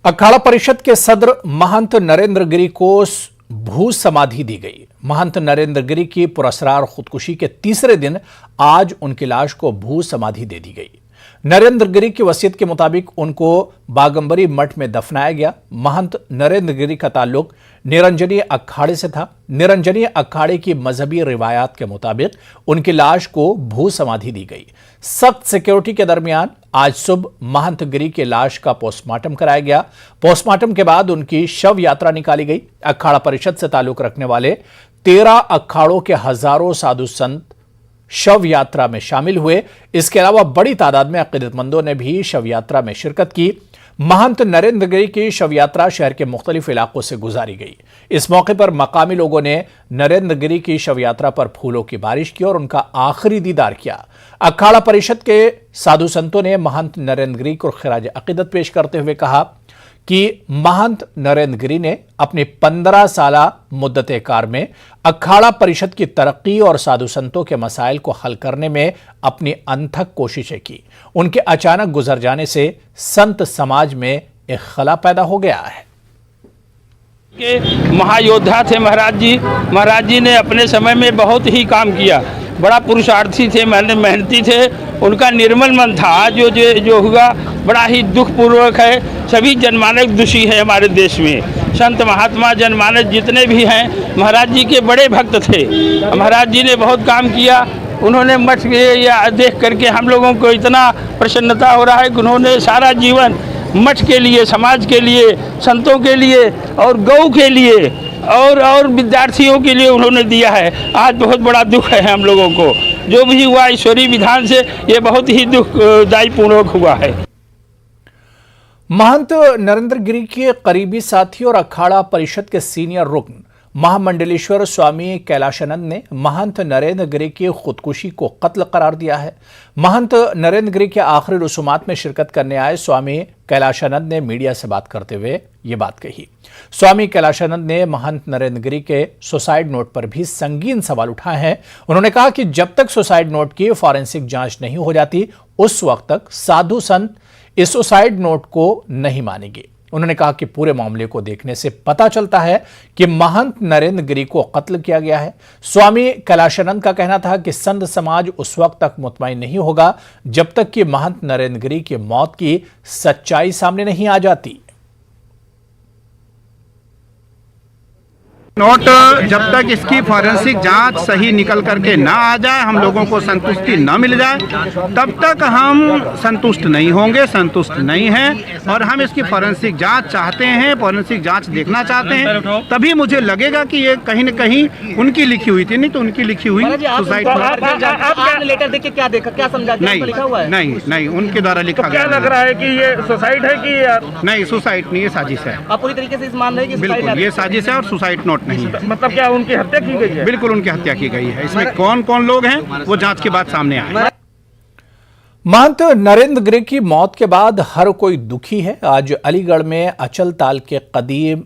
अखाड़ा परिषद के सदर महंत नरेंद्र गिरी को भू समाधि दी गई। महंत नरेंद्र गिरी की पुरस्कार खुदकुशी के तीसरे दिन आज उनकी लाश को भू समाधि दे दी गई। नरेंद्र गिरी की वसीयत के मुताबिक उनको बागंबरी मठ में दफनाया गया। महंत नरेंद्र गिरी का ताल्लुक निरंजनी अखाड़े से था। निरंजनी अखाड़े की मजहबी रिवायात के मुताबिक उनकी लाश को भू समाधि दी गई। सख्त सिक्योरिटी के दरमियान आज सुबह महंत गिरी की लाश का पोस्टमार्टम कराया गया। पोस्टमार्टम के बाद उनकी शव यात्रा निकाली गई। अखाड़ा परिषद से ताल्लुक रखने वाले 13 अखाड़ों के हजारों साधु संत शव यात्रा में शामिल हुए। इसके अलावा बड़ी तादाद में अकीदतमंदों ने भी शव यात्रा में शिरकत की। महंत नरेंद्र गिरी की शव यात्रा शहर के मुख्तलिफ इलाकों से गुजारी गई। इस मौके पर मकामी लोगों ने नरेंद्र गिरी की शव यात्रा पर फूलों की बारिश की और उनका आखिरी दीदार किया। अखाड़ा परिषद के साधु संतों ने महंत नरेंद्र गिरी को खिराज अकीदत पेश करते हुए कहा कि महंत नरेंद्र गिरी ने अपनी 15 साला मुद्दते कार में अखाड़ा परिषद की तरक्की और साधु संतों के मसाइल को हल करने में अपनी अनथक कोशिशें की। उनके अचानक गुजर जाने से संत समाज में एक खला पैदा हो गया है। के महायोद्धा थे महाराज जी ने अपने समय में बहुत ही काम किया। बड़ा पुरुषार्थी थे, मेहनती थे। उनका निर्मल मन था। जो हुआ बड़ा ही दुखपूर्वक है। सभी जनमानस दुषी है हमारे देश में। संत महात्मा जनमानस जितने भी हैं महाराज जी के बड़े भक्त थे। महाराज जी ने बहुत काम किया। उन्होंने मठ या देख करके हम लोगों को इतना प्रसन्नता हो रहा है कि उन्होंने सारा जीवन मठ के लिए, समाज के लिए, संतों के लिए और गौ के लिए और विद्यार्थियों के लिए उन्होंने दिया है। आज बहुत बड़ा दुख है हम लोगों को। जो भी हुआ ईश्वरीय विधान से ये बहुत ही दुखदायी पूर्वक हुआ है। महंत नरेंद्र गिरी के करीबी साथी और अखाड़ा परिषद के सीनियर रुकन महामंडलेश्वर स्वामी कैलाशानंद ने महंत नरेंद्र गिरी की खुदकुशी को कत्ल करार दिया है। महंत नरेंद्र गिरी के आखिरी रसूमात में शिरकत करने आए स्वामी कैलाशानंद ने मीडिया से बात करते हुए ये बात कही। स्वामी कैलाशानंद ने महंत नरेंद्र गिरी के सुसाइड नोट पर भी संगीन सवाल उठाए हैं। उन्होंने कहा कि जब तक सुसाइड नोट की फॉरेंसिक जांच नहीं हो जाती उस वक्त तक साधु संत इस सुसाइड नोट को नहीं मानेंगे। उन्होंने कहा कि पूरे मामले को देखने से पता चलता है कि महंत नरेंद्र गिरी को कत्ल किया गया है। स्वामी कैलाशानंद का कहना था कि संत समाज उस वक्त तक मुतमईन नहीं होगा जब तक कि महंत नरेंद्र गिरी की मौत की सच्चाई सामने नहीं आ जाती। नोट जब तक इसकी फॉरेंसिक जांच सही निकल करके ना आ जाए, हम लोगों को संतुष्टि न मिल जाए, तब तक हम संतुष्ट नहीं होंगे, संतुष्ट नहीं हैं। और हम इसकी फॉरेंसिक जांच चाहते हैं, फॉरेंसिक जांच देखना चाहते हैं। तभी मुझे लगेगा कि ये कहीं न कहीं उनकी लिखी हुई थी। नहीं तो उनकी लिखी हुई सुसाइड लेटर देख के क्या देखा, क्या समझा? नहीं, उनके द्वारा लिखा गया। लग रहा है कि ये सुसाइड है कि नहीं, सुसाइड नहीं, ये साजिश है। आप पूरी तरीके से इस मान रहे हैं कि बिल्कुल ये साजिश है और सुसाइड नोट नहीं है। मतलब क्या उनकी हत्या की गई है? बिल्कुल उनकी हत्या की गई है। इसमें कौन कौन लोग हैं वो जांच के बाद सामने आए। महंत नरेंद्र गिरी की मौत के बाद हर कोई दुखी है। आज अलीगढ़ में अचल ताल के कदीम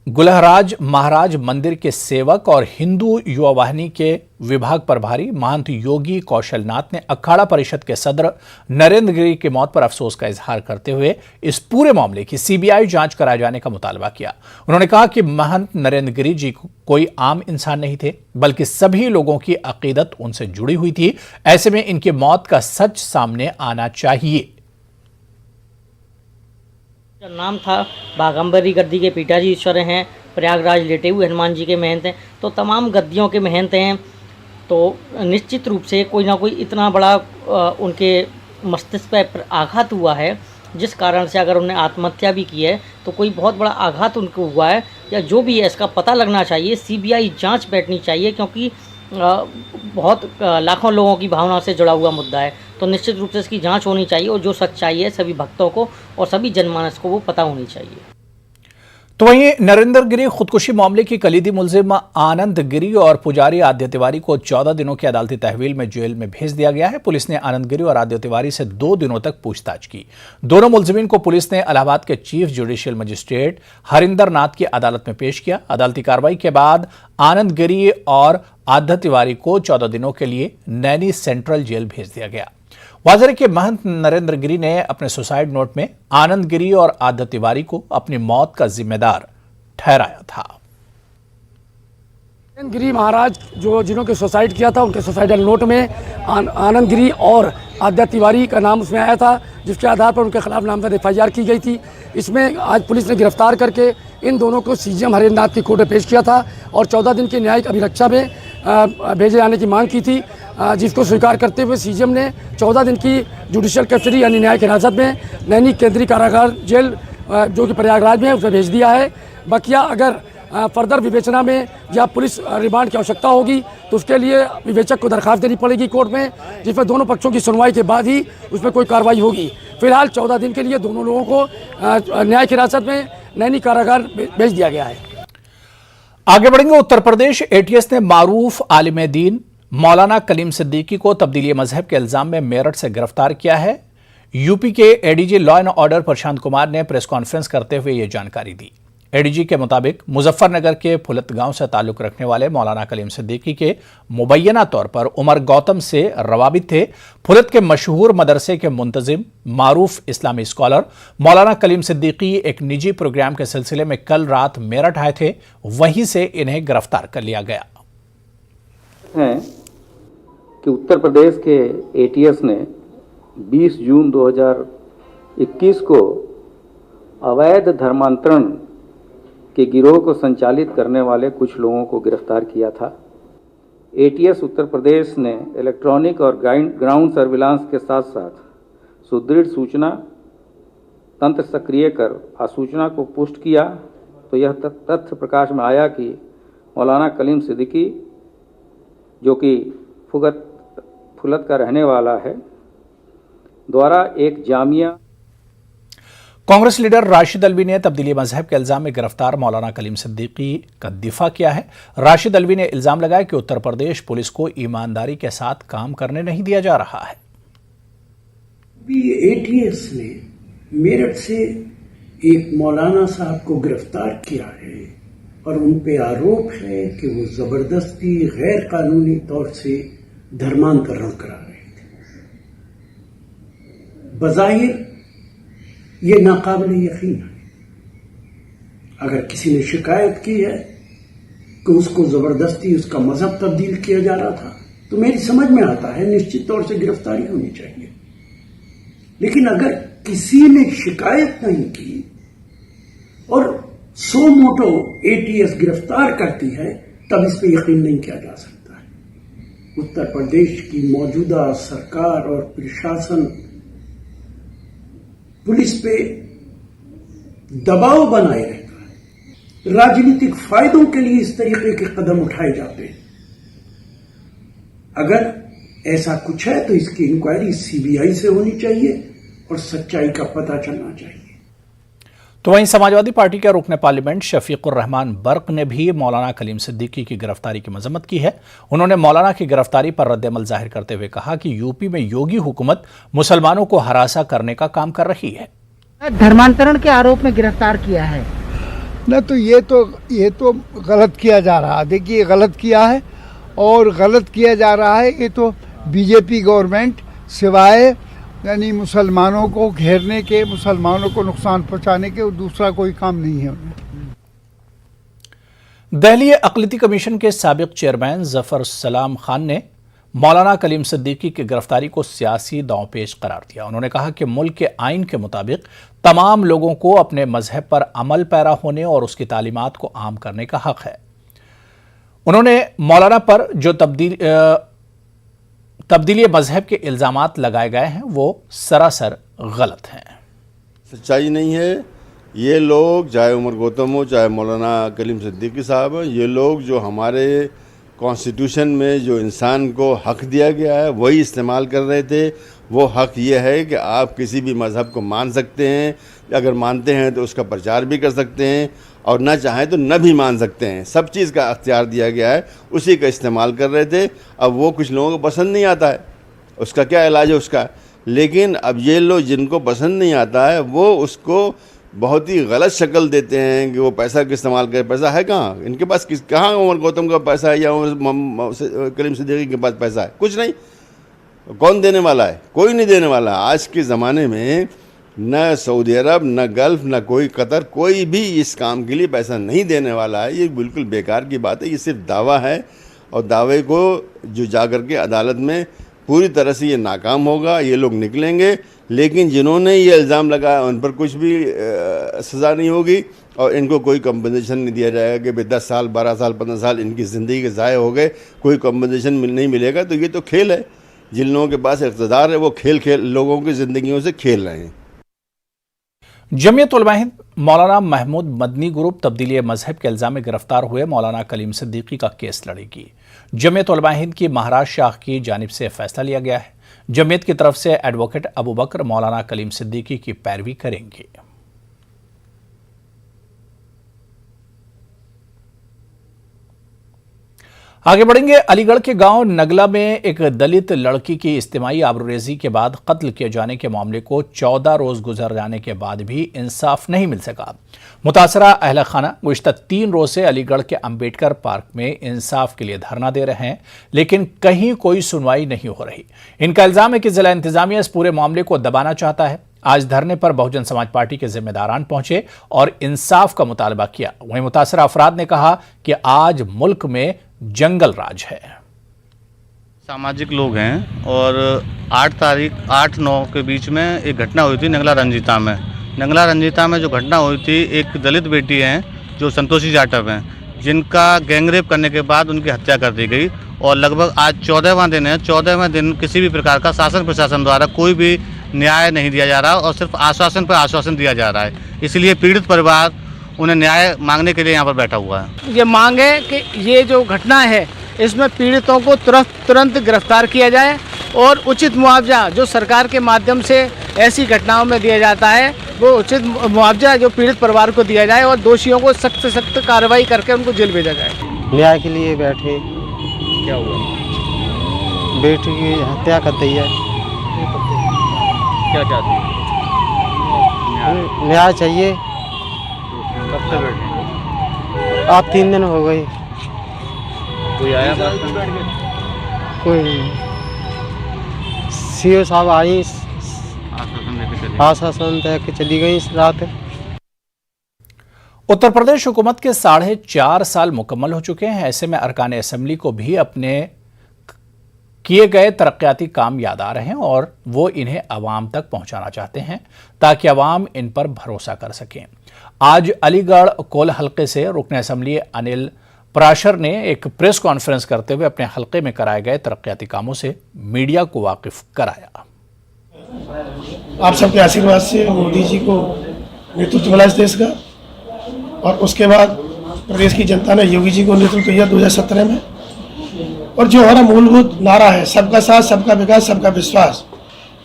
गुलहराज महाराज मंदिर के सेवक और हिंदू युवा वाहिनी के विभाग प्रभारी महंत योगी कौशलनाथ ने अखाड़ा परिषद के सदर नरेंद्र गिरी की मौत पर अफसोस का इजहार करते हुए इस पूरे मामले की सीबीआई जांच कराए जाने का मुतालबा किया। उन्होंने कहा कि महंत नरेंद्र गिरी जी कोई आम इंसान नहीं थे, बल्कि सभी लोगों की अकीदत उनसे जुड़ी हुई थी। ऐसे में इनकी मौत का सच सामने आना चाहिए। नाम था बागंबरी गद्दी के पिताजी ईश्वर हैं, प्रयागराज लेटे हुए हनुमान जी के महंत हैं, तो तमाम गद्दियों के महंत हैं। तो निश्चित रूप से कोई ना कोई इतना बड़ा उनके मस्तिष्क पर आघात हुआ है, जिस कारण से अगर उन्होंने आत्महत्या भी की है तो कोई बहुत बड़ा आघात उनको हुआ है या जो भी है इसका पता लगना चाहिए। सीबीआई जांच बैठनी चाहिए क्योंकि बहुत लाखों लोगों की भावना से जुड़ा हुआ मुद्दा है। तो निश्चित रूप से इसकी जांच होनी चाहिए और जो सच्चाई है सभी भक्तों को और सभी जनमानस को वो पता होनी चाहिए। तो वहीं नरेंद्र गिरी खुदकुशी मामले की कलीदी मुलजिम आनंद गिरी और पुजारी आद्य तिवारी को 14 दिनों की अदालती तहवील में जेल में भेज दिया गया है। पुलिस ने आनंद गिरी और आद्य तिवारी से 2 दिनों तक पूछताछ की। दोनों मुलजिमीन को पुलिस ने इलाहाबाद के चीफ जुडिशियल मजिस्ट्रेट हरिंदर नाथ की अदालत में पेश किया। अदालती कार्रवाई के बाद आनंद गिरी और आद्य तिवारी को 14 दिनों के लिए नैनी सेंट्रल जेल भेज दिया गया। वाजह है कि महंत नरेंद्र गिरी ने अपने सुसाइड नोट में आनंद गिरी और आदत तिवारी को अपनी मौत का जिम्मेदार ठहराया था। गिरी महाराज जिन्होंने सुसाइड किया था, उनके सुसाइडल नोट में आनंद गिरी और आदित्य तिवारी का नाम उसमें आया था, जिसके आधार पर उनके खिलाफ नामजद FIR की गई थी। इसमें आज पुलिस ने गिरफ्तार करके इन दोनों को CGM हरेंद्र नाथ की कोर्ट में पेश किया था और 14 दिन की न्यायिक अभिरक्षा में भेजे जाने की मांग की थी, जिसको स्वीकार करते हुए CGM ने 14 दिन की जुडिशियल कस्टडी यानी न्यायिक हिरासत में नैनी केंद्रीय कारागार जेल जो कि प्रयागराज में है उसमें भेज दिया है। बकिया अगर फर्दर विवेचना में या पुलिस रिमांड की आवश्यकता होगी तो उसके लिए विवेचक को दरखास्त देनी पड़ेगी कोर्ट में, जिसमें दोनों पक्षों की सुनवाई के बाद ही उसमें कोई कार्रवाई होगी। फिलहाल 14 दिन के लिए दोनों लोगों को न्यायिक हिरासत में नैनी कारागार भेज दिया गया है। आगे बढ़ेंगे। उत्तर प्रदेश ATS ने मारूफ आलिम दीन मौलाना कलीम सिद्दीकी को तब्दीली मजहब के इल्जाम में मेरठ से गिरफ्तार किया है। यूपी के ADG law and order Prashant Kumar ने प्रेस कॉन्फ्रेंस करते हुए ये जानकारी दी। ADG के मुताबिक मुजफ्फरनगर के फुलत गांव से ताल्लुक रखने वाले मौलाना कलीम सिद्दीकी के मुबैना तौर पर उमर गौतम से रवाबित थे। फुलत के मशहूर मदरसे के मुंतजिम मारूफ इस्लामी स्कॉलर मौलाना कलीम सिद्दीकी एक निजी प्रोग्राम के सिलसिले में कल रात मेरठ आए थे, वहीं से इन्हें गिरफ्तार कर लिया गया है कि उत्तर प्रदेश के ATS ने 20 जून 2021 को अवैध धर्मांतरण के गिरोह को संचालित करने वाले कुछ लोगों को गिरफ्तार किया था। ATS उत्तर प्रदेश ने इलेक्ट्रॉनिक और ग्राउंड सर्विलांस के साथ साथ सुदृढ़ सूचना तंत्र सक्रिय कर आसूचना को पुष्ट किया तो यह तथ्य प्रकाश में आया कि मौलाना कलीम सिद्दीकी जो कि फुलत का रहने वाला है द्वारा एक जामिया। कांग्रेस लीडर राशिद अल्वी ने तब्दीली मजहब के इल्जाम में गिरफ्तार मौलाना कलीम सिद्दीकी का दिफा किया है। राशिद अल्वी ने इल्जाम लगाया कि उत्तर प्रदेश पुलिस को ईमानदारी के साथ काम करने नहीं दिया जा रहा है। ATS ने मेरठ से एक मौलाना साहब को गिरफ्तार किया है और उन पे आरोप है कि वो जबरदस्ती गैर कानूनी तौर से धर्मांतरण करा रहे थे। बज़ाहिर ये नाकाबिल यकीन है। अगर किसी ने शिकायत की है कि उसको जबरदस्ती उसका मजहब तब्दील किया जा रहा था तो मेरी समझ में आता है निश्चित तौर से गिरफ्तारी होनी चाहिए। लेकिन अगर किसी ने शिकायत नहीं की और सो मोटो ATS गिरफ्तार करती है तब इस पर यकीन नहीं किया जा सकता है। उत्तर प्रदेश की मौजूदा सरकार और प्रशासन पुलिस पे दबाव बनाए रहता है। राजनीतिक फायदों के लिए इस तरीके के कदम उठाए जाते हैं। अगर ऐसा कुछ है तो इसकी इंक्वायरी CBI से होनी चाहिए और सच्चाई का पता चलना चाहिए। तो वहीं समाजवादी पार्टी के रुकने पार्लियामेंट शफीकुर रहमान बर्क ने भी मौलाना कलीम सिद्दीकी की गिरफ्तारी की मजम्मत की है। उन्होंने मौलाना की गिरफ्तारी पर रद्द-ए-अमल जाहिर करते हुए कहा कि यूपी में योगी हुकूमत मुसलमानों को हरासा करने का काम कर रही है। धर्मांतरण के आरोप में गिरफ्तार किया है न, तो ये तो गलत किया जा रहा है। देखिए गलत किया है और गलत किया जा रहा है। ये तो BJP गवर्नमेंट सिवाय यानी मुसलमानों को घेरने के, मुसलमानों को नुकसान पहुंचाने के दूसरा कोई काम नहीं है उन्हें। दिल्ली अक़लियती कमीशन के साबिक चेयरमैन जफर सलाम खान ने मौलाना कलीम सिद्दीकी की गिरफ्तारी को सियासी दांवपेच करार दिया। उन्होंने कहा कि मुल्क के आइन के मुताबिक तमाम लोगों को अपने मजहब पर अमल पैरा होने और उसकी तालीमात को आम करने का हक है। उन्होंने मौलाना पर जो तब्दीली मजहब के इल्जामात लगाए गए हैं वो सरासर गलत हैं, सच्चाई नहीं है। ये लोग चाहे उमर गौतम हो चाहे मौलाना कलीम सिद्दीकी साहब हैं, ये लोग जो हमारे कॉन्स्टिट्यूशन में जो इंसान को हक दिया गया है वही इस्तेमाल कर रहे थे। वो हक ये है कि आप किसी भी मज़हब को मान सकते हैं, अगर मानते हैं तो उसका प्रचार भी कर सकते हैं और ना चाहें तो न भी मान सकते हैं। सब चीज़ का अख्तियार दिया गया है, उसी का इस्तेमाल कर रहे थे। अब वो कुछ लोगों को पसंद नहीं आता है, उसका क्या इलाज है उसका। लेकिन अब ये लोग जिनको पसंद नहीं आता है वो उसको बहुत ही गलत शक्ल देते हैं कि वो पैसा का इस्तेमाल करे। पैसा है कहाँ इनके पास, कहाँ उमर गौतम का पैसा है या कलीम सिद्दीकी के पास पैसा है? कुछ नहीं। कौन देने वाला है? कोई नहीं देने वाला। आज के ज़माने में न सऊदी अरब, न गल्फ़, न कोई कतर, कोई भी इस काम के लिए पैसा नहीं देने वाला है। ये बिल्कुल बेकार की बात है। ये सिर्फ दावा है और दावे को जो जा कर के अदालत में पूरी तरह से ये नाकाम होगा, ये लोग निकलेंगे। लेकिन जिन्होंने ये इल्ज़ाम लगाया उन पर कुछ भी सज़ा नहीं होगी और इनको कोई कंपनसेशन नहीं दिया जाएगा कि भाई 10 साल, 12 साल, 15 साल इनकी ज़िंदगी के ज़ाय हो गए, कोई कंपनसेशन नहीं मिलेगा। तो ये तो खेल है। जिन लोगों के पास इक़्तिदार है वो खेल लोगों की ज़िंदगियों से खेल रहे हैं। जमीयत उलमा हिंद मौलाना महमूद मदनी ग्रुप तब्दीली मजहब के इल्जाम में गिरफ्तार हुए मौलाना कलीम सिद्दीकी का केस लड़ेगी। जमीयत उलमा हिंद की महाराज शाख की जानिब से फैसला लिया गया है। जमीयत की तरफ से एडवोकेट अबू बकर मौलाना कलीम सिद्दीकी की पैरवी करेंगे। आगे बढ़ेंगे। अलीगढ़ के गांव नगला में एक दलित लड़की की इज्तिमाई आबरूरेजी के बाद कत्ल किए जाने के मामले को 14 रोज गुजर जाने के बाद भी इंसाफ नहीं मिल सका। मुतासरा अहल खाना गुज़िश्ता 3 रोज से अलीगढ़ के अंबेडकर पार्क में इंसाफ के लिए धरना दे रहे हैं, लेकिन कहीं कोई सुनवाई नहीं हो रही। इनका इल्जाम है कि जिला इंतजामिया इस पूरे मामले को दबाना चाहता है। आज धरने पर बहुजन समाज पार्टी के जिम्मेदारान पहुंचे और इंसाफ का मुतालबा किया। वहीं मुतासरा अफराद ने कहा कि आज मुल्क में जंगल राज है। सामाजिक लोग हैं और 8-9 के बीच में एक घटना हुई थी नंगला रंजीता में। नंगला रंजीता में जो घटना हुई थी, एक दलित बेटी हैं जो संतोषी जाटव हैं, जिनका गैंगरेप करने के बाद उनकी हत्या कर दी गई और लगभग आज 14वां दिन है। 14वें दिन किसी भी प्रकार का शासन प्रशासन द्वारा कोई भी न्याय नहीं दिया जा रहा और सिर्फ आश्वासन पर आश्वासन दिया जा रहा है। इसलिए पीड़ित परिवार उन्हें न्याय मांगने के लिए यहाँ पर बैठा हुआ है। ये मांग है कि ये जो घटना है इसमें पीड़ितों को तुरंत गिरफ्तार किया जाए और उचित मुआवजा जो सरकार के माध्यम से ऐसी घटनाओं में दिया जाता है वो उचित मुआवजा जो पीड़ित परिवार को दिया जाए और दोषियों को सख्त से सख्त कार्रवाई करके उनको जेल भेजा जाए। न्याय के लिए बैठे। क्या हुआ? बेटी की हत्या कर दी है। क्या चाहती है? न्याय चाहिए। कब से बैठे? आप 3 दिन हो गए। कोई आया बात करने? कोई नहीं। सीओ साहब आई, आश्वासन दे के चली गई इस रात। उत्तर प्रदेश हुकूमत के 4.5 साल मुकम्मल हो चुके हैं। ऐसे में अरकान असेंबली को भी अपने किए गए तरक्याती काम याद आ रहे हैं और वो इन्हें अवाम तक पहुंचाना चाहते हैं ताकि अवाम इन पर भरोसा कर सकें। आज अलीगढ़ कोल हल्के से रुकन असेंबली अनिल पराशर ने एक प्रेस कॉन्फ्रेंस करते हुए अपने हल्के में कराए गए तरक्याती कामों से मीडिया को वाकिफ कराया। आप सबके आशीर्वाद से मोदी जी को नेतृत्व मिला इस देश का और उसके बाद प्रदेश की जनता ने योगी जी को नेतृत्व दिया 2017 में। और जो हमारा मूलभूत नारा है सबका साथ, सबका विकास, सबका विश्वास,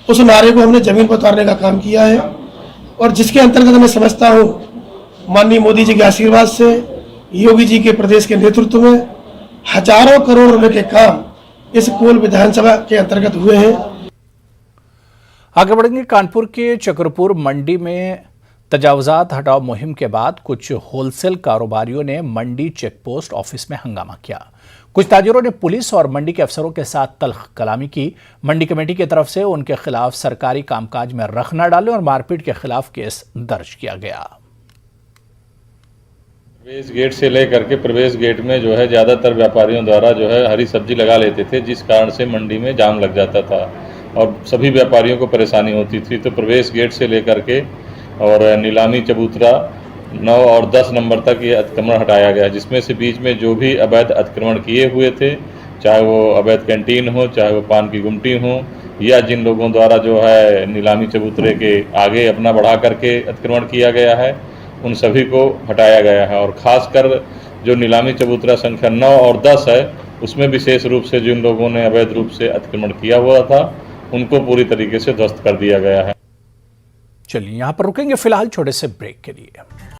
उस नारे को हमने जमीन पर उतारने का काम किया है और जिसके अंतर्गत मैं समझता हूँ माननीय मोदी जी के आशीर्वाद से योगी जी के प्रदेश के नेतृत्व में हजारों करोड़ रुपए के काम इस कोल विधानसभा के अंतर्गत हुए हैं। आगे बढ़ेंगे। कानपुर के चक्रपुर मंडी में तजावुजात हटाओ मुहिम के बाद कुछ होलसेल कारोबारियों ने मंडी चेक पोस्ट ऑफिस में हंगामा किया। कुछ ताजिरों ने पुलिस और मंडी के अफसरों के साथ तल्ख कलामी की। मंडी कमेटी की तरफ से उनके खिलाफ सरकारी कामकाज में रख न डाले और मारपीट के खिलाफ केस दर्ज किया गया। प्रवेश गेट से लेकर के प्रवेश गेट में जो है ज़्यादातर व्यापारियों द्वारा जो है हरी सब्जी लगा लेते थे, जिस कारण से मंडी में जाम लग जाता था और सभी व्यापारियों को परेशानी होती थी। तो प्रवेश गेट से लेकर के और नीलामी चबूतरा 9 और 10 नंबर तक ये अतिक्रमण हटाया गया, जिसमें से बीच में जो भी अवैध अतिक्रमण किए हुए थे, चाहे वो अवैध कैंटीन हो, चाहे वो पान की गुमटी हो, या जिन लोगों द्वारा जो है नीलामी चबूतरे के आगे अपना बढ़ा करके अतिक्रमण किया गया है, उन सभी को हटाया गया है। और ख़ासकर जो नीलामी चबूतरा संख्या 9 और 10 है, उसमें विशेष रूप से जिन लोगों ने अवैध रूप से अतिक्रमण किया हुआ था उनको पूरी तरीके से ध्वस्त कर दिया गया है। चलिए यहाँ पर रुकेंगे फिलहाल छोटे से ब्रेक के लिए।